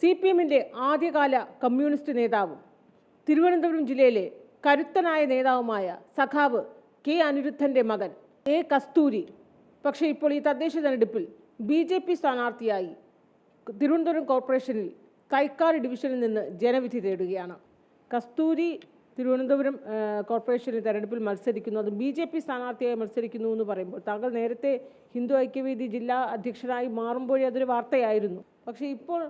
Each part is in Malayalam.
CPM-ന്റെ ആദ്യകാല കമ്മ്യൂണിസ്റ്റ് നേതാവും തിരുവനന്തപുരം ജില്ലയിലെ കരുത്തനായ നേതാവുമായ സഖാവ് കെ അനിരുദ്ധന്റെ മകൻ എ കസ്തൂരി പക്ഷേ ഇപ്പോൾ ഈ തദ്ദേശ തെരഞ്ഞെടുപ്പിൽ BJP സ്ഥാനാർത്ഥിയായി തിരുവനന്തപുരം കോർപ്പറേഷനിൽ തൈക്കാട് ഡിവിഷനിൽ നിന്ന് ജനവിധി തേടുകയാണ്. കസ്തൂരി തിരുവനന്തപുരം കോർപ്പറേഷനിൽ തെരഞ്ഞെടുപ്പിൽ മത്സരിക്കുന്നു, അത് BJP സ്ഥാനാർത്ഥിയായി മത്സരിക്കുന്നു എന്ന് പറയുമ്പോൾ താങ്കൾ നേരത്തെ ഹിന്ദു ഐക്യവേദി ജില്ലാ അധ്യക്ഷനായി മാറുമ്പോഴേ അതൊരു വാർത്തയായിരുന്നു. പക്ഷേ ഇപ്പോൾ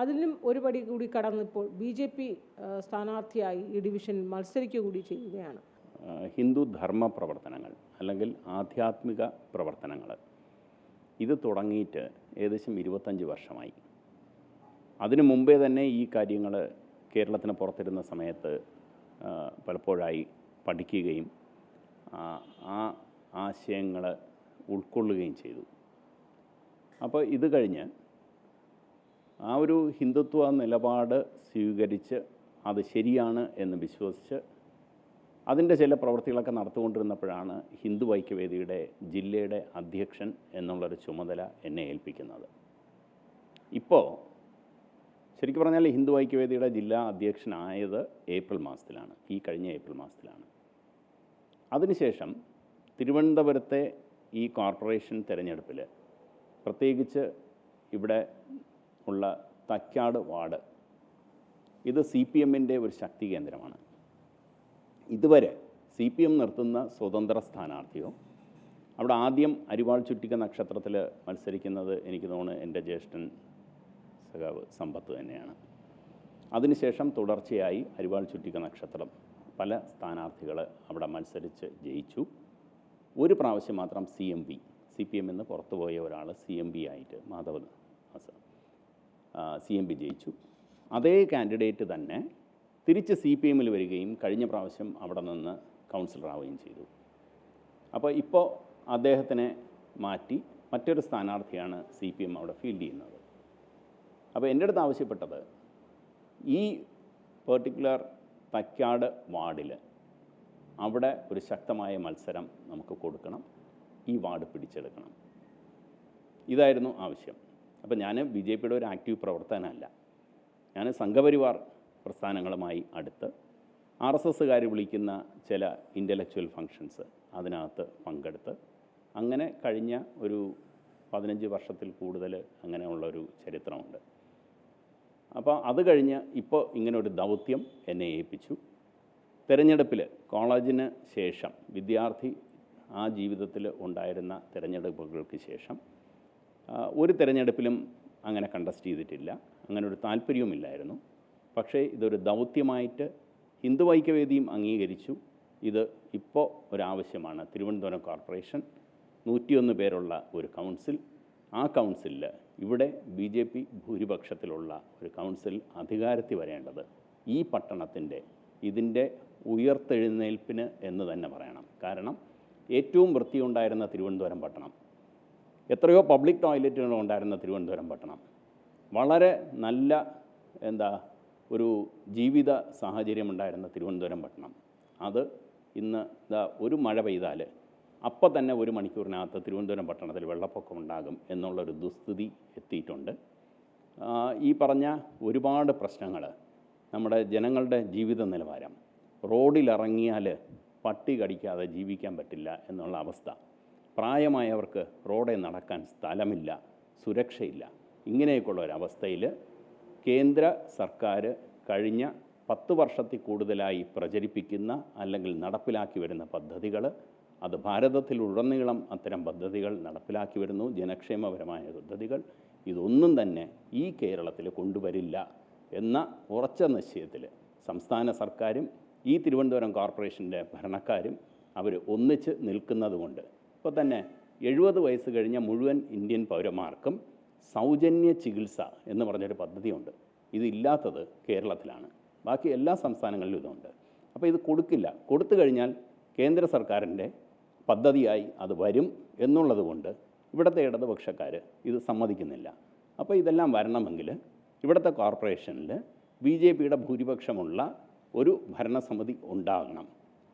അതിലും ഒരു പടി കൂടി കടന്നിപ്പോൾ BJP സ്ഥാനാർത്ഥിയായി ഈ ഡിവിഷനിൽ മത്സരിക്കുക കൂടി ചെയ്യുകയാണ്. ഹിന്ദു ധർമ്മ പ്രവർത്തനങ്ങൾ അല്ലെങ്കിൽ ആധ്യാത്മിക പ്രവർത്തനങ്ങൾ ഇത് തുടങ്ങിയിട്ട് ഏകദേശം 25 വർഷമായി. അതിനു മുമ്പേ തന്നെ ഈ കാര്യങ്ങൾ കേരളത്തിന് പുറത്തിരുന്ന സമയത്ത് പലപ്പോഴായി പഠിക്കുകയും ആ ആശയങ്ങൾ ഉൾക്കൊള്ളുകയും ചെയ്തു. അപ്പോൾ ഇത് കഴിഞ്ഞ് ആ ഒരു ഹിന്ദുത്വ നിലപാട് സ്വീകരിച്ച് അത് ശരിയാണ് എന്ന് വിശ്വസിച്ച് അതിൻ്റെ ചില പ്രവൃത്തികളൊക്കെ നടത്തിക്കൊണ്ടിരുന്നപ്പോഴാണ് ഹിന്ദു ഐക്യവേദിയുടെ ജില്ലയുടെ അധ്യക്ഷൻ എന്നുള്ളൊരു ചുമതല എന്നെ ഏൽപ്പിക്കുന്നത്. ഇപ്പോൾ ശരിക്കും പറഞ്ഞാൽ ഹിന്ദു ഐക്യവേദിയുടെ ജില്ലാ അധ്യക്ഷനായത് ഏപ്രിൽ മാസത്തിലാണ്, ഈ കഴിഞ്ഞ ഏപ്രിൽ മാസത്തിലാണ്. അതിനുശേഷം തിരുവനന്തപുരത്തെ ഈ കോർപ്പറേഷൻ തിരഞ്ഞെടുപ്പിൽ പ്രത്യേകിച്ച് ഇവിടെ ഉള്ള തൈക്കാട് വാർഡ് ഇത് CPM-ൻ്റെ ഒരു ശക്തി കേന്ദ്രമാണ്. ഇതുവരെ CPM നിർത്തുന്ന സ്വതന്ത്ര സ്ഥാനാർത്ഥിയോ അവിടെ ആദ്യം അരിവാൾ ചുറ്റിക നക്ഷത്രത്തിൽ മത്സരിക്കുന്നത് എനിക്ക് തോന്നുന്നു എൻ്റെ ജ്യേഷ്ഠൻ സഖാവ് സമ്പത്ത് തന്നെയാണ്. അതിനുശേഷം തുടർച്ചയായി അരിവാൾ ചുറ്റിക നക്ഷത്രം പല സ്ഥാനാർത്ഥികൾ അവിടെ മത്സരിച്ച് ജയിച്ചു. ഒരു പ്രാവശ്യം മാത്രം CPM എന്ന് പുറത്തുപോയ ഒരാൾ CMB ആയിട്ട് മാധവൻ CMB ജയിച്ചു. അതേ കാൻഡിഡേറ്റ് തന്നെ തിരിച്ച് CPM-ൽ വരികയും കഴിഞ്ഞ പ്രാവശ്യം അവിടെ നിന്ന് കൗൺസിലറാവുകയും ചെയ്തു. അപ്പോൾ ഇപ്പോൾ അദ്ദേഹത്തിനെ മാറ്റി മറ്റൊരു സ്ഥാനാർത്ഥിയാണ് CPM അവിടെ ഫീൽഡ് ചെയ്യുന്നത്. അപ്പോൾ എൻ്റെ അടുത്ത് ആവശ്യപ്പെട്ടത് ഈ പെർട്ടിക്കുലർ തൈക്കാട് വാർഡിൽ അവിടെ ഒരു ശക്തമായ മത്സരം നമുക്ക് കൊടുക്കണം, ഈ വാർഡ് പിടിച്ചെടുക്കണം, ഇതായിരുന്നു ആവശ്യം. അപ്പോൾ ഞാൻ BJP-യുടെ ഒരു ആക്റ്റീവ് പ്രവർത്തനമല്ല, ഞാൻ സംഘപരിവാർ പ്രസ്ഥാനങ്ങളുമായി അടുത്ത് RSSകാർ വിളിക്കുന്ന ചില ഇൻ്റലക്ച്വൽ ഫങ്ഷൻസ് അതിനകത്ത് പങ്കെടുത്ത് അങ്ങനെ കഴിഞ്ഞ ഒരു 15 വർഷത്തിൽ കൂടുതൽ അങ്ങനെയുള്ളൊരു ചരിത്രമുണ്ട്. അപ്പോൾ അത് കഴിഞ്ഞ് ഇപ്പോൾ ഇങ്ങനൊരു ദൗത്യം എന്നെ ഏൽപ്പിച്ചു. തിരഞ്ഞെടുപ്പിൽ കോളേജിന് ശേഷം വിദ്യാർത്ഥി ആ ജീവിതത്തിൽ ഉണ്ടായിരുന്ന തിരഞ്ഞെടുപ്പുകൾക്ക് ശേഷം ഒരു തിരഞ്ഞെടുപ്പിലും അങ്ങനെ കണ്ടസ്റ്റ് ചെയ്തിട്ടില്ല, അങ്ങനെ ഒരു താല്പര്യവുമില്ലായിരുന്നു. പക്ഷേ ഇതൊരു ദൗത്യമായിട്ട് ഹിന്ദു ഐക്യവേദിയും അംഗീകരിച്ചു. ഇത് ഇപ്പോൾ ഒരാവശ്യമാണ്. തിരുവനന്തപുരം കോർപ്പറേഷൻ 101 പേരുള്ള ഒരു കൗൺസിൽ, ആ കൗൺസിലിൽ ഇവിടെ BJP ഭൂരിപക്ഷത്തിലുള്ള ഒരു കൗൺസിൽ അധികാരത്തിൽ വരേണ്ടത് ഈ പട്ടണത്തിൻ്റെ ഇതിൻ്റെ ഉയർത്തെഴുന്നേൽപ്പിന് എന്ന് തന്നെ പറയണം. കാരണം ഏറ്റവും വൃത്തിയുണ്ടായിരുന്ന തിരുവനന്തപുരം പട്ടണം, എത്രയോ പബ്ലിക് ടോയ്ലറ്റുകൾ ഉണ്ടായിരുന്ന തിരുവനന്തപുരം പട്ടണം, വളരെ നല്ല ഒരു ജീവിത സാഹചര്യമുണ്ടായിരുന്ന തിരുവനന്തപുരം പട്ടണം, അത് ഇന്ന് ഒരു മഴ പെയ്താൽ അപ്പോൾ തന്നെ 1 മണിക്കൂറിനകത്ത് തിരുവനന്തപുരം പട്ടണത്തിൽ വെള്ളപ്പൊക്കം ഉണ്ടാകും എന്നുള്ളൊരു ദുസ്ഥിതി എത്തിയിട്ടുണ്ട്. ഈ പറഞ്ഞ ഒരുപാട് പ്രശ്നങ്ങൾ, നമ്മുടെ ജനങ്ങളുടെ ജീവിത നിലവാരം, റോഡിലിറങ്ങിയാൽ പട്ടി കടിക്കാതെ ജീവിക്കാൻ പറ്റില്ല എന്നുള്ള അവസ്ഥ, പ്രായമായവർക്ക് റോഡിൽ നടക്കാൻ സ്ഥലമില്ല, സുരക്ഷയില്ല, ഇങ്ങനെയൊക്കെയുള്ള ഒരവസ്ഥയിൽ കേന്ദ്ര സർക്കാർ കഴിഞ്ഞ 10 വർഷത്തിൽ കൂടുതലായി പ്രചരിപ്പിക്കുന്ന അല്ലെങ്കിൽ നടപ്പിലാക്കി വരുന്ന പദ്ധതികൾ, അത് ഭാരതത്തിലുടനീളം അത്തരം പദ്ധതികൾ നടപ്പിലാക്കി വരുന്നു, ജനക്ഷേമപരമായ പദ്ധതികൾ, ഇതൊന്നും തന്നെ ഈ കേരളത്തിൽ കൊണ്ടുവരില്ല എന്ന ഉറച്ച നിശ്ചയത്തിൽ സംസ്ഥാന സർക്കാരും ഈ തിരുവനന്തപുരം കോർപ്പറേഷൻ്റെ ഭരണക്കാരും അവർ ഒന്നിച്ച് നിൽക്കുന്നത് കൊണ്ട് ഇപ്പോൾ തന്നെ 70 വയസ്സ് കഴിഞ്ഞ മുഴുവൻ ഇന്ത്യൻ പൗരന്മാർക്കും സൗജന്യ ചികിത്സ എന്ന് പറഞ്ഞൊരു പദ്ധതിയുണ്ട്. ഇതില്ലാത്തത് കേരളത്തിലാണ്, ബാക്കി എല്ലാ സംസ്ഥാനങ്ങളിലും ഇതുണ്ട്. അപ്പോൾ ഇത് കൊടുക്കില്ല, കൊടുത്തു കഴിഞ്ഞാൽ കേന്ദ്ര സർക്കാരിൻ്റെ പദ്ധതിയായി അത് വരും എന്നുള്ളത് കൊണ്ട് ഇവിടുത്തെ ഇടതുപക്ഷക്കാർ ഇത് സമ്മതിക്കുന്നില്ല. അപ്പോൾ ഇതെല്ലാം വരണമെങ്കിൽ ഇവിടുത്തെ കോർപ്പറേഷനിൽ BJP-യുടെ ഭൂരിപക്ഷമുള്ള ഒരു ഭരണസമിതി ഉണ്ടാകണം.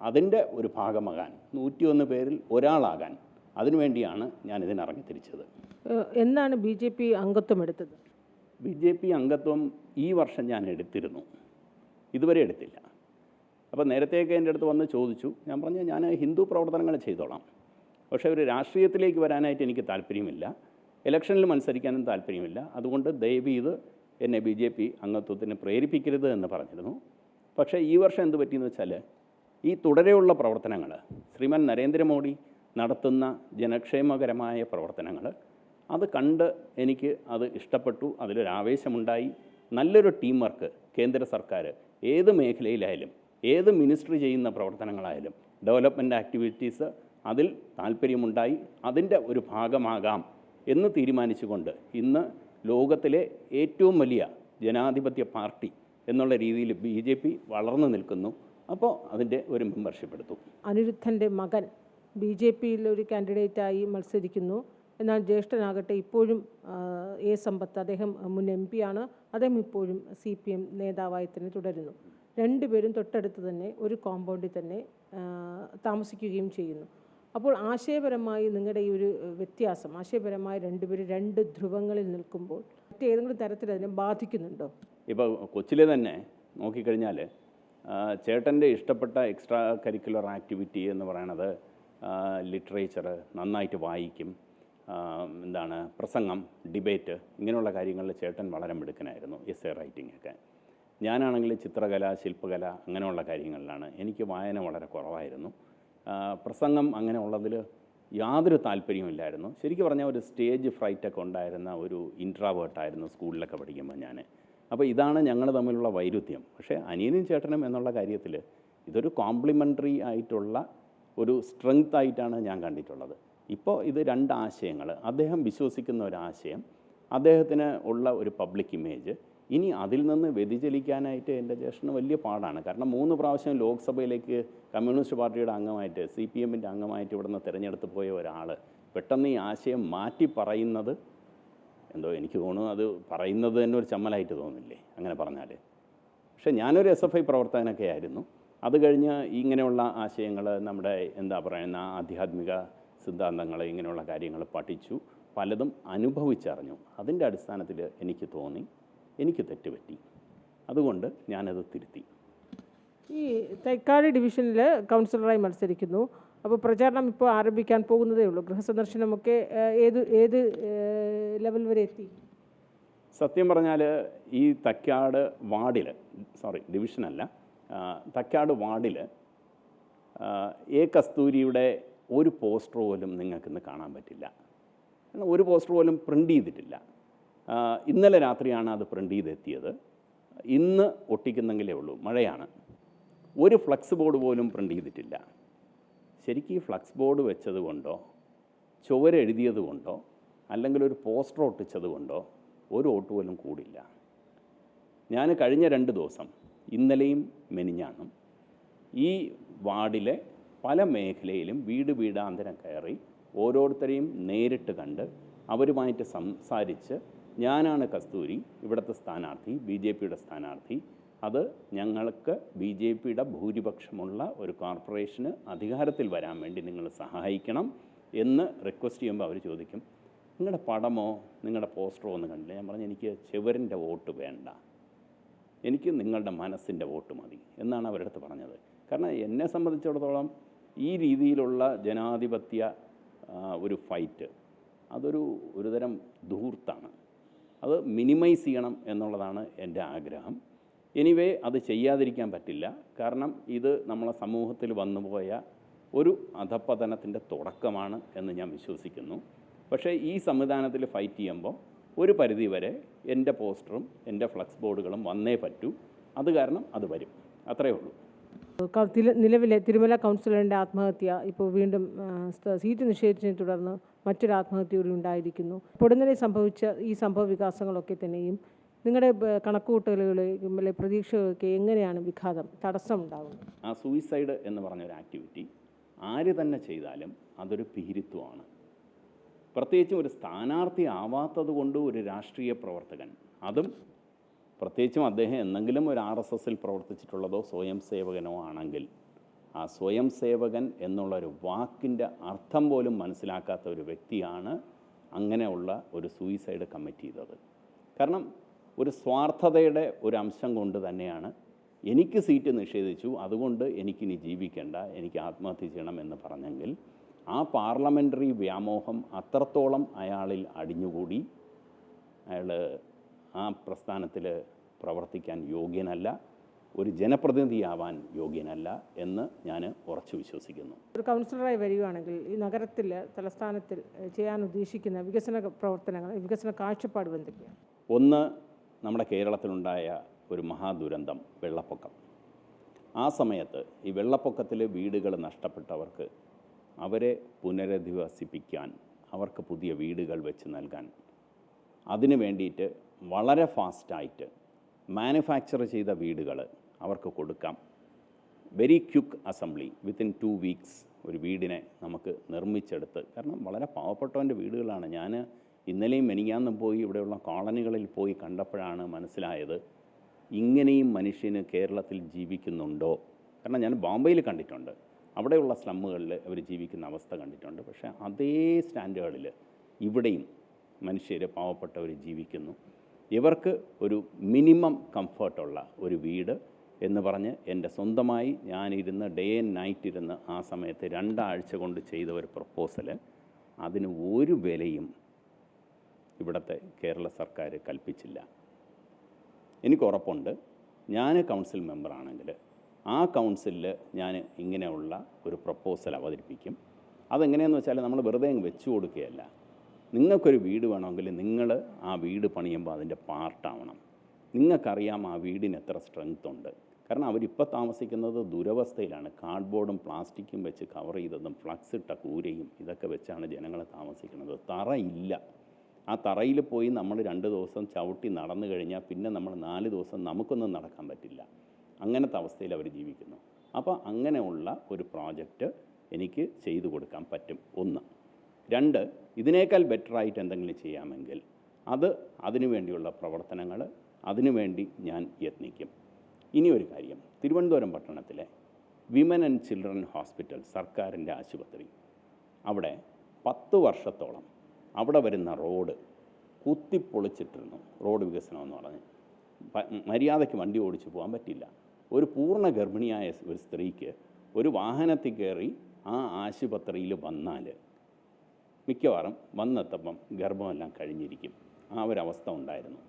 അതിൻ്റെ ഒരു ഭാഗമാകാൻ 101 പേരിൽ ഒരാളാകാൻ അതിനുവേണ്ടിയാണ് ഞാനിതിനിറങ്ങി തിരിച്ചത്. എന്നാണ് BJP അംഗത്വം എടുത്തത്? BJP അംഗത്വം ഈ വർഷം ഞാൻ എടുത്തിരുന്നു, ഇതുവരെ എടുത്തില്ല. അപ്പോൾ നേരത്തെയൊക്കെ എൻ്റെ അടുത്ത് വന്ന് ചോദിച്ചു. ഞാൻ പറഞ്ഞു ഞാൻ ഹിന്ദു പ്രവർത്തനങ്ങൾ ചെയ്തോളാം, പക്ഷേ ഒരു രാഷ്ട്രീയത്തിലേക്ക് വരാനായിട്ട് എനിക്ക് താല്പര്യമില്ല, ഇലക്ഷനിൽ മത്സരിക്കാനും താല്പര്യമില്ല, അതുകൊണ്ട് ദയവ് ചെയ്ത് എന്നെ BJP അംഗത്വത്തിന് പ്രേരിപ്പിക്കരുത് എന്ന് പറഞ്ഞിരുന്നു. പക്ഷേ ഈ വർഷം എന്ത് പറ്റിയെന്ന് വെച്ചാൽ, ഈ തുടരെയുള്ള പ്രവർത്തനങ്ങൾ, ശ്രീമാൻ നരേന്ദ്രമോദി നടത്തുന്ന ജനക്ഷേമകരമായ പ്രവർത്തനങ്ങൾ, അത് കണ്ട് എനിക്ക് അത് ഇഷ്ടപ്പെട്ടു, അതിലൊരാവേശമുണ്ടായി. നല്ലൊരു ടീം വർക്ക് കേന്ദ്ര സർക്കാർ ഏത് മേഖലയിലായാലും ഏത് മിനിസ്ട്രി ചെയ്യുന്ന പ്രവർത്തനങ്ങളായാലും ഡെവലപ്മെൻറ്റ് ആക്ടിവിറ്റീസ് അതിൽ താല്പര്യമുണ്ടായി, അതിൻ്റെ ഒരു ഭാഗമാകാം എന്ന് തീരുമാനിച്ചുകൊണ്ട് ഇന്ന് ലോകത്തിലെ ഏറ്റവും വലിയ ജനാധിപത്യ പാർട്ടി എന്നുള്ള രീതിയിൽ BJP വളർന്നു നിൽക്കുന്നു. അപ്പോൾ അതിൻ്റെ ഒരു മെമ്പർഷിപ്പ് എടുത്തു. അനിരുദ്ധൻ്റെ മകൻ BJPയിൽ ഒരു കാൻഡിഡേറ്റായി മത്സരിക്കുന്നു. എന്നാൽ ജ്യേഷ്ഠനാകട്ടെ ഇപ്പോഴും A സമ്പത്ത്, അദ്ദേഹം മുൻ MP ആണ്, അദ്ദേഹം ഇപ്പോഴും CPM നേതാവായി തന്നെ തുടരുന്നു. രണ്ടുപേരും തൊട്ടടുത്ത് തന്നെ ഒരു കോമ്പൗണ്ടിൽ തന്നെ താമസിക്കുകയും ചെയ്യുന്നു. അപ്പോൾ ആശയപരമായി നിങ്ങളുടെ ഈ ഒരു വ്യത്യാസം, ആശയപരമായി രണ്ടുപേരും രണ്ട് ധ്രുവങ്ങളിൽ നിൽക്കുമ്പോൾ മറ്റേതെങ്കിലും തരത്തിൽ അതിനെ ബാധിക്കുന്നുണ്ടോ? ഇപ്പോൾ കൊച്ചിലെ തന്നെ നോക്കിക്കഴിഞ്ഞാൽ ചേട്ടൻ്റെ ഇഷ്ടപ്പെട്ട എക്സ്ട്രാ കരിക്കുലർ ആക്ടിവിറ്റി എന്ന് പറയണത് ലിറ്ററേച്ചർ, നന്നായിട്ട് വായിക്കും, പ്രസംഗം, ഡിബേറ്റ്, ഇങ്ങനെയുള്ള കാര്യങ്ങളിൽ ചേട്ടൻ വളരെ മിടുക്കനായിരുന്നു. എസ്സേ റൈറ്റിംഗ് ഒക്കെ. ഞാനാണെങ്കിൽ ചിത്രകല, ശില്പകല അങ്ങനെയുള്ള കാര്യങ്ങളിലാണ്. എനിക്ക് വായന വളരെ കുറവായിരുന്നു. പ്രസംഗം അങ്ങനെയുള്ളതിൽ യാതൊരു താല്പര്യമില്ലായിരുന്നു. ശരിക്കും പറഞ്ഞാൽ ഒരു സ്റ്റേജ് ഫ്രൈറ്റൊക്കെ ഉണ്ടായിരുന്ന ഒരു ഇൻട്രാവേർട്ടായിരുന്നു സ്കൂളിലൊക്കെ പഠിക്കുമ്പോൾ ഞാൻ. അപ്പോൾ ഇതാണ് ഞങ്ങൾ തമ്മിലുള്ള വൈരുദ്ധ്യം. പക്ഷേ അനിയനും ചേട്ടനും എന്നുള്ള കാര്യത്തിൽ ഇതൊരു കോംപ്ലിമെൻ്ററി ആയിട്ടുള്ള ഒരു സ്ട്രെങ്ത് ആയിട്ടാണ് ഞാൻ കണ്ടിട്ടുള്ളത്. ഇപ്പോൾ ഇത് രണ്ട് ആശയങ്ങൾ, അദ്ദേഹം വിശ്വസിക്കുന്ന ഒരാശയം, അദ്ദേഹത്തിന് ഉള്ള ഒരു പബ്ലിക് ഇമേജ്, ഇനി അതിൽ നിന്ന് വ്യതിചലിക്കാനായിട്ട് എൻ്റെ ജ്യേഷ്ഠന് വലിയ പാടാണ്. കാരണം 3 പ്രാവശ്യം ലോക്സഭയിലേക്ക് കമ്മ്യൂണിസ്റ്റ് പാർട്ടിയുടെ അംഗമായിട്ട്, CPMൻ്റെ അംഗമായിട്ട് ഇവിടുന്ന് തിരഞ്ഞെടുത്ത് പോയ ഒരാൾ പെട്ടെന്ന് ഈ ആശയം മാറ്റി പറയുന്നത് എന്തോ എനിക്ക് തോന്നുന്നു, അത് പറയുന്നത് തന്നെ ഒരു ചമ്മലായിട്ട് തോന്നില്ലേ അങ്ങനെ പറഞ്ഞാൽ. പക്ഷേ ഞാനൊരു SFI പ്രവർത്തകനൊക്കെ ആയിരുന്നു. അത് കഴിഞ്ഞ് ഇങ്ങനെയുള്ള ആശയങ്ങൾ, നമ്മുടെ ആധ്യാത്മിക സിദ്ധാന്തങ്ങൾ, ഇങ്ങനെയുള്ള കാര്യങ്ങൾ പഠിച്ചു, പലതും അനുഭവിച്ചറിഞ്ഞു. അതിൻ്റെ അടിസ്ഥാനത്തിൽ എനിക്ക് തോന്നി എനിക്ക് തെറ്റുപറ്റി, അതുകൊണ്ട് ഞാനത് തിരുത്തി. ഈ തൈക്കാട് ഡിവിഷനിൽ കൗൺസിലറായി മത്സരിക്കുന്നു. അപ്പോൾ പ്രചാരണം ഇപ്പോൾ ആരംഭിക്കാൻ പോകുന്നതേ ഉള്ളൂ. ഗൃഹസന്ദർശനമൊക്കെ ഏത് ലെവൽ വരെ എത്തി? സത്യം പറഞ്ഞാൽ ഈ തൈക്കാട് വാർഡിൽ, ഡിവിഷനല്ല, തൈക്കാട് വാർഡിൽ A കസ്തൂരിയുടെ ഒരു പോസ്റ്റർ പോലും നിങ്ങൾക്കിന്ന് കാണാൻ പറ്റില്ല. ഒരു പോസ്റ്റർ പോലും പ്രിൻ്റ് ചെയ്തിട്ടില്ല. ഇന്നലെ രാത്രിയാണ് അത് പ്രിൻ്റ് ചെയ്തെത്തിയത്. ഇന്ന് ഒട്ടിക്കുന്നെങ്കിലേ ഉള്ളൂ, മഴയാണ്. ഒരു ഫ്ലക്സ് ബോർഡ് പോലും പ്രിൻ്റ് ചെയ്തിട്ടില്ല. ശരിക്കും ഈ ഫ്ലക്സ് ബോർഡ് വെച്ചത് കൊണ്ടോ, ചുവരെഴുതിയത് കൊണ്ടോ, അല്ലെങ്കിൽ ഒരു പോസ്റ്റർ ഒട്ടിച്ചത് കൊണ്ടോ ഒരു വോട്ട് പോലും കൂടില്ല. ഞാൻ കഴിഞ്ഞ 2 ദിവസം, ഇന്നലെയും മെനിഞ്ഞാന്നും, ഈ വാർഡിലെ പല മേഖലയിലും വീടാന്തരം കയറി ഓരോരുത്തരെയും നേരിട്ട് കണ്ട് അവരുമായിട്ട് സംസാരിച്ച്, ഞാനാണ് കസ്തൂരി, ഇവിടുത്തെ സ്ഥാനാർത്ഥി, BJPയുടെ സ്ഥാനാർത്ഥി, അത് ഞങ്ങൾക്ക് BJPയുടെ ഭൂരിപക്ഷമുള്ള ഒരു കോർപ്പറേഷന് അധികാരത്തിൽ വരാൻ വേണ്ടി നിങ്ങൾ സഹായിക്കണം എന്ന് റിക്വസ്റ്റ് ചെയ്യുമ്പോൾ അവർ ചോദിക്കും, നിങ്ങളുടെ പടമോ നിങ്ങളുടെ പോസ്റ്ററോ ഒന്നും കണ്ടില്ല. ഞാൻ പറഞ്ഞു, എനിക്ക് ചെവരിൻ്റെ വോട്ട് വേണ്ട, എനിക്ക് നിങ്ങളുടെ മനസ്സിൻ്റെ വോട്ട് മതി എന്നാണ് അവരുടെ അടുത്ത് പറഞ്ഞത്. കാരണം എന്നെ സംബന്ധിച്ചിടത്തോളം ഈ രീതിയിലുള്ള ജനാധിപത്യ ഒരു ഫൈറ്റ് ഒരുതരം ധൂർത്താണ്. അത് മിനിമൈസ് ചെയ്യണം എന്നുള്ളതാണ് എൻ്റെ ആഗ്രഹം. എനിവേ അത് ചെയ്യാതിരിക്കാൻ പറ്റില്ല. കാരണം ഇത് നമ്മളെ സമൂഹത്തിൽ വന്നുപോയ ഒരു അധപ്പതനത്തിൻ്റെ തുടക്കമാണ് എന്ന് ഞാൻ വിശ്വസിക്കുന്നു. പക്ഷേ ഈ സംവിധാനത്തിൽ ഫൈറ്റ് ചെയ്യുമ്പോൾ ഒരു പരിധിവരെ എൻ്റെ പോസ്റ്ററും എൻ്റെ ഫ്ലക്സ് ബോർഡുകളും വന്നേ പറ്റൂ. അത് കാരണം അത് വരും, അത്രയേ ഉള്ളൂ. നിലവിലെ തിരുമല കൗൺസിലറിൻ്റെ ആത്മഹത്യ ഇപ്പോൾ വീണ്ടും സീറ്റ് നിഷേധിച്ചതിനെ തുടർന്ന് മറ്റൊരു ആത്മഹത്യ കൂടി ഉണ്ടായിരിക്കുന്നു. പൊടുന്നനെ സംഭവിച്ച ഈ സംഭവ വികാസങ്ങളൊക്കെ തന്നെയും നിങ്ങളുടെ കണക്കുകൂട്ടലുകളെയും പ്രതീക്ഷകളൊക്കെ എങ്ങനെയാണ് വിഘാതം, തടസ്സം ഉണ്ടാകുന്നത്? ആ സൂയിസൈഡ് എന്ന് പറഞ്ഞൊരു ആക്ടിവിറ്റി ആര് തന്നെ ചെയ്താലും അതൊരു ഭീരുത്വമാണ്. പ്രത്യേകിച്ചും ഒരു സ്ഥാനാർത്ഥി ആവാത്തത് കൊണ്ട് ഒരു രാഷ്ട്രീയ പ്രവർത്തകൻ, അതും പ്രത്യേകിച്ചും അദ്ദേഹം എന്തെങ്കിലും ഒരു RSSൽ പ്രവർത്തിച്ചിട്ടുള്ളതോ സ്വയം സേവകനോ ആണെങ്കിൽ, ആ സ്വയം സേവകൻ എന്നുള്ളൊരു വാക്കിൻ്റെ അർത്ഥം പോലും മനസ്സിലാക്കാത്ത ഒരു വ്യക്തിയാണ് അങ്ങനെയുള്ള ഒരു സൂയിസൈഡ് കമ്മിറ്റ് ചെയ്തത്. കാരണം ഒരു സ്വാർത്ഥതയുടെ ഒരു അംശം കൊണ്ട് തന്നെയാണ് എനിക്ക് സീറ്റ് നിഷേധിച്ചു, അതുകൊണ്ട് എനിക്കിനി ജീവിക്കേണ്ട, എനിക്ക് ആത്മഹത്യ ചെയ്യണം എന്ന് പറഞ്ഞെങ്കിൽ ആ പാർലമെൻ്ററി വ്യാമോഹം അത്രത്തോളം അയാളിൽ അടിഞ്ഞുകൂടി അയാൾ ആ പ്രസ്ഥാനത്തിൽ പ്രവർത്തിക്കാൻ യോഗ്യനല്ല, ഒരു ജനപ്രതിനിധിയാവാൻ യോഗ്യനല്ല എന്ന് ഞാൻ ഉറച്ചു വിശ്വസിക്കുന്നു. ഒരു കൗൺസിലറായി വരികയാണെങ്കിൽ ഈ നഗരത്തിൽ തലസ്ഥാനത്തിൽ ചെയ്യാൻ ഉദ്ദേശിക്കുന്ന വികസന പ്രവർത്തനങ്ങൾ, വികസന കാഴ്ചപ്പാട് എന്തൊക്കെയാണ്? ഒന്ന്, നമ്മുടെ കേരളത്തിലുണ്ടായ ഒരു മഹാദുരന്തം വെള്ളപ്പൊക്കം. ആ സമയത്ത് ഈ വെള്ളപ്പൊക്കത്തിൽ വീടുകൾ നഷ്ടപ്പെട്ടവർക്ക് അവരെ പുനരധിവസിപ്പിക്കാൻ, അവർക്ക് പുതിയ വീടുകൾ വെച്ച് നൽകാൻ, അതിനു വേണ്ടിയിട്ട് വളരെ ഫാസ്റ്റായിട്ട് മാനുഫാക്ചർ ചെയ്ത വീടുകൾ അവർക്ക് കൊടുക്കാം. Very quick assembly, within 2 weeks ഒരു വീടിനെ നമുക്ക് നിർമ്മിച്ചെടുത്ത്, കാരണം വളരെ പാവപ്പെട്ടവൻ്റെ വീടുകളാണ്. ഞാൻ ഇന്നലെയും മെനിങ്ങാന്നും പോയി ഇവിടെയുള്ള കോളനികളിൽ പോയി കണ്ടപ്പോഴാണ് മനസ്സിലായത് ഇങ്ങനെയും മനുഷ്യന് കേരളത്തിൽ ജീവിക്കുന്നുണ്ടോ. കാരണം ഞാൻ ബോംബെയിൽ കണ്ടിട്ടുണ്ട്, അവിടെയുള്ള സ്ലമ്മുകളിൽ അവർ ജീവിക്കുന്ന അവസ്ഥ കണ്ടിട്ടുണ്ട്. പക്ഷേ അതേ സ്റ്റാൻഡേർഡിൽ ഇവിടെയും മനുഷ്യർ, പാവപ്പെട്ടവർ ജീവിക്കുന്നു. ഇവർക്ക് ഒരു മിനിമം കംഫർട്ടുള്ള ഒരു വീട് എന്ന് പറഞ്ഞ് എൻ്റെ സ്വന്തമായി ഞാനിരുന്ന് ഡേ ആൻഡ് നൈറ്റ് ഇരുന്ന് ആ സമയത്ത് 2 ആഴ്ച കൊണ്ട് ചെയ്ത ഒരു പ്രപ്പോസൽ, അതിന് ഒരു വിലയും ഇവിടുത്തെ കേരള സർക്കാർ കൽപ്പിച്ചില്ല. എനിക്ക് ഉറപ്പുണ്ട്, ഞാൻ കൗൺസിൽ മെമ്പറാണെങ്കിൽ ആ കൗൺസിലിൽ ഞാൻ ഇങ്ങനെയുള്ള ഒരു പ്രപ്പോസൽ അവതരിപ്പിക്കും. അതെങ്ങനെയെന്ന് വെച്ചാൽ നമ്മൾ വെറുതെ അങ്ങ് വെച്ചു കൊടുക്കുകയല്ല. നിങ്ങൾക്കൊരു വീട് വേണമെങ്കിൽ നിങ്ങൾ ആ വീട് പണിയുമ്പോൾ അതിൻ്റെ പാർട്ടാവണം. നിങ്ങൾക്കറിയാം ആ വീടിന് എത്ര സ്ട്രെങ്ത് ഉണ്ട്. കാരണം അവരിപ്പോൾ താമസിക്കുന്നത് ദുരവസ്ഥയിലാണ്. കാർഡ്ബോർഡും പ്ലാസ്റ്റിക്കും വെച്ച് കവർ ചെയ്തതും ഫ്ലക്സ് ഇട്ട കൂരയും ഇതൊക്കെ വെച്ചാണ് ജനങ്ങൾ താമസിക്കുന്നത്. തറയില്ല. ആ തറയിൽ പോയി നമ്മൾ 2 ദിവസം ചവിട്ടി നടന്നു കഴിഞ്ഞാൽ പിന്നെ നമ്മൾ 4 ദിവസം നമുക്കൊന്നും നടക്കാൻ പറ്റില്ല. അങ്ങനത്തെ അവസ്ഥയിൽ അവർ ജീവിക്കുന്നു. അപ്പോൾ അങ്ങനെയുള്ള ഒരു പ്രോജക്റ്റ് എനിക്ക് ചെയ്തു കൊടുക്കാൻ പറ്റും. 1. 2, ഇതിനേക്കാൾ ബെറ്ററായിട്ട് എന്തെങ്കിലും ചെയ്യാമെങ്കിൽ അതിനു വേണ്ടിയുള്ള പ്രവർത്തനങ്ങൾ അതിനുവേണ്ടി ഞാൻ യത്നിക്കും. ഇനി ഒരു കാര്യം, തിരുവനന്തപുരം പട്ടണത്തിലെ വിമൻ ആൻഡ് ചിൽഡ്രൻ ഹോസ്പിറ്റൽ, സർക്കാരിൻ്റെ ആശുപത്രി, അവിടെ 10 വർഷത്തോളം അവിടെ വരുന്ന റോഡ് കുത്തിപ്പൊളിച്ചിട്ടിരുന്നു. റോഡ് വികസനം എന്ന് പറഞ്ഞ് മര്യാദയ്ക്ക് വണ്ടി ഓടിച്ച് പോകാൻ പറ്റില്ല. ഒരു പൂർണ്ണ ഗർഭിണിയായ ഒരു സ്ത്രീക്ക് ഒരു വാഹനത്തിൽ കയറി ആ ആശുപത്രിയിൽ വന്നാൽ മിക്കവാറും വന്നെത്തപ്പം ഗർഭമെല്ലാം കഴിഞ്ഞിരിക്കും. ആ ഒരവസ്ഥ ഉണ്ടായിരുന്നു.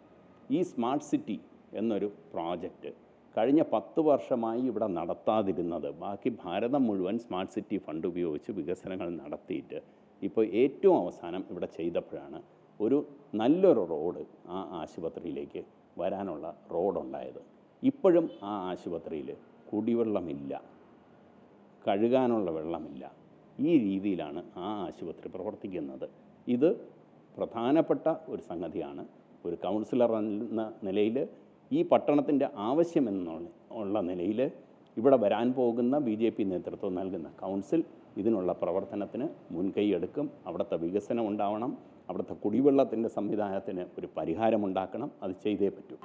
ഈ സ്മാർട്ട് സിറ്റി എന്നൊരു പ്രോജക്റ്റ് കഴിഞ്ഞ 10 വർഷമായി ഇവിടെ നടത്താതിരുന്നത്, ബാക്കി ഭാരതം മുഴുവൻ സ്മാർട്ട് സിറ്റി ഫണ്ട് ഉപയോഗിച്ച് വികസനങ്ങൾ നടത്തിയിട്ട് ഇപ്പോൾ ഏറ്റവും അവസാനം ഇവിടെ ചെയ്തപ്പോഴാണ് ഒരു നല്ലൊരു റോഡ് ആ ആശുപത്രിയിലേക്ക് വരാനുള്ള റോഡുണ്ടായത്. ഇപ്പോഴും ആ ആശുപത്രിയിൽ കുടിവെള്ളമില്ല, കഴുകാനുള്ള വെള്ളമില്ല. ഈ രീതിയിലാണ് ആ ആശുപത്രി പ്രവർത്തിക്കുന്നത്. ഇത് പ്രധാനപ്പെട്ട ഒരു സംഗതിയാണ്. ഒരു കൗൺസിലർ എന്ന നിലയിൽ, ഈ പട്ടണത്തിൻ്റെ ആവശ്യമെന്നുള്ള നിലയിൽ ഇവിടെ വരാൻ പോകുന്ന BJP നേതൃത്വം നൽകുന്ന കൗൺസിൽ ഇതിനുള്ള പ്രവർത്തനത്തിന് മുൻകൈയെടുക്കും. അവിടുത്തെ വികസനം ഉണ്ടാവണം, അവിടുത്തെ കുടിവെള്ളത്തിൻ്റെ സംവിധാനത്തിന് ഒരു പരിഹാരമുണ്ടാക്കണം. അത് ചെയ്തേ പറ്റൂ.